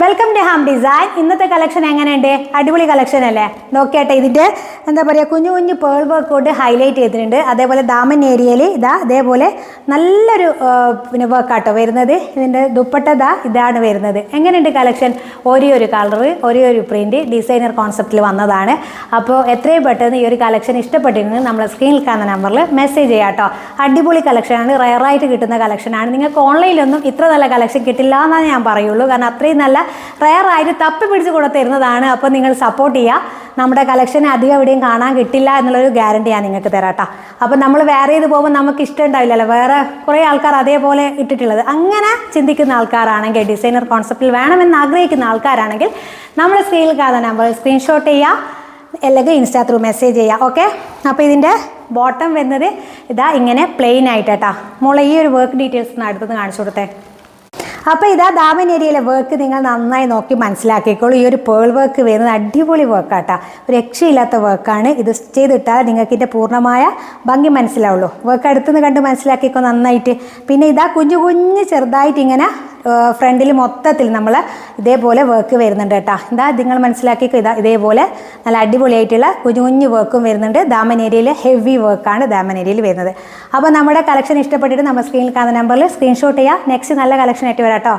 Welcome to Ham design. ഇന്നത്തെ collection എങ്ങനെയുണ്ട്? അടിപൊളി കളക്ഷൻ അല്ലേ? നോക്കിയാട്ടെ, ഇതിൻ്റെ എന്താ പറയുക, കുഞ്ഞു കുഞ്ഞു പേൾ വർക്ക് കൊണ്ട് ഹൈലൈറ്റ് ചെയ്തിട്ടുണ്ട്. അതേപോലെ ദാമൻ ഏരിയയിൽ ഇതാ അതേപോലെ നല്ലൊരു പിന്നെ വർക്കാട്ടോ വരുന്നത്. ഇതിൻ്റെ ദുപ്പട്ട ഇതാണ് വരുന്നത്. എങ്ങനെയുണ്ട് കളക്ഷൻ? ഒരേ ഒരു കളർ, ഒരേ ഒരു പ്രിൻറ്റ്, ഡിസൈനർ കോൺസെപ്റ്റിൽ വന്നതാണ്. അപ്പോൾ എത്രയും പെട്ടെന്ന് ഈ ഒരു കളക്ഷൻ ഇഷ്ടപ്പെട്ടിരുന്നത് നമ്മളെ സ്ക്രീനിൽ കാണുന്ന നമ്പറിൽ മെസ്സേജ് ചെയ്യാം കേട്ടോ. അടിപൊളി കളക്ഷനാണ്, റയറായിട്ട് കിട്ടുന്ന കളക്ഷനാണ്. നിങ്ങൾക്ക് ഓൺലൈനിലൊന്നും ഇത്ര നല്ല കളക്ഷൻ കിട്ടില്ല എന്നാണ് ഞാൻ പറയുള്ളൂ. കാരണം അത്രയും നല്ല റയറായിട്ട് തപ്പി പിടിച്ച് കൂടെ തരുന്നതാണ്. അപ്പോൾ നിങ്ങൾ സപ്പോർട്ട് ചെയ്യുക. നമ്മുടെ കളക്ഷൻ അധികം എവിടെയും കാണാൻ കിട്ടില്ല എന്നുള്ളൊരു ഗ്യാരണ്ടി ഞാൻ നിങ്ങൾക്ക് തരാം കേട്ടോ. അപ്പോൾ നമ്മൾ വേറെ ചെയ്ത് പോകുമ്പോൾ നമുക്ക് ഇഷ്ടം ഉണ്ടാവില്ലല്ലോ വേറെ കുറേ ആൾക്കാർ അതേപോലെ ഇട്ടിട്ടുള്ളത്. അങ്ങനെ ചിന്തിക്കുന്ന ആൾക്കാരാണെങ്കിൽ, ഡിസൈനർ കോൺസെപ്റ്റിൽ വേണമെന്ന് ആഗ്രഹിക്കുന്ന ആൾക്കാരാണെങ്കിൽ നമ്മുടെ സ്ക്രീനിൽ കാണുന്ന നമ്പർ സ്ക്രീൻഷോട്ട് ചെയ്യുക, അല്ലെങ്കിൽ ഇൻസ്റ്റാ ത്രൂ മെസ്സേജ് ചെയ്യുക. ഓക്കെ, അപ്പോൾ ഇതിൻ്റെ ബോട്ടം വരുന്നത് ഇതാ ഇങ്ങനെ പ്ലെയിൻ ആയിട്ട് കേട്ടോ. മോളെ ഈ ഒരു വർക്ക് ഡീറ്റെയിൽസ് അടുത്തുനിന്ന് കാണിച്ചു കൊടുത്തേ. അപ്പോൾ ഇതാ ദാമൻ ഏരിയയിലെ വർക്ക് നിങ്ങൾ നന്നായി നോക്കി മനസ്സിലാക്കിക്കോളൂ. ഈ ഒരു പേൾ വർക്ക് വരുന്നത് അടിപൊളി വർക്കാട്ടോ, ഒരു രക്ഷയില്ലാത്ത വർക്കാണ്. ഇത് ചെയ്തിട്ടാൽ നിങ്ങൾക്ക് ഇതിൻ്റെ പൂർണ്ണമായ ഭംഗി മനസ്സിലാവുള്ളൂ. വർക്ക് അടുത്തുനിന്ന് കണ്ട് മനസ്സിലാക്കിക്കോ നന്നായിട്ട്. പിന്നെ ഇതാ കുഞ്ഞു കുഞ്ഞ് ചെറുതായിട്ട് ഇങ്ങനെ ഫ്രണ്ടിൽ മൊത്തത്തിൽ നമ്മൾ ഇതേപോലെ വർക്ക് വരുന്നുണ്ട് കേട്ടോ. ഇതാ നിങ്ങൾ മനസ്സിലാക്കിക്കോ. ഇതേപോലെ നല്ല അടിപൊളിയായിട്ടുള്ള കുഞ്ഞു കുഞ്ഞു വർക്കും വരുന്നുണ്ട്. ദാമൻ ഏരിയയിൽ ഹെവി വർക്കാണ് ദാമൻ ഏരിയയിൽ വരുന്നത്. അപ്പോൾ നമ്മുടെ കളക്ഷൻ ഇഷ്ടപ്പെട്ടിട്ട് നമ്മൾ സ്ക്രീനിൽ കാണുന്ന നമ്പറിൽ സ്ക്രീൻഷോട്ട് ചെയ്യുക. നെക്സ്റ്റ് നല്ല കളക്ഷൻ ആയിട്ട് വരാം കേട്ടോ.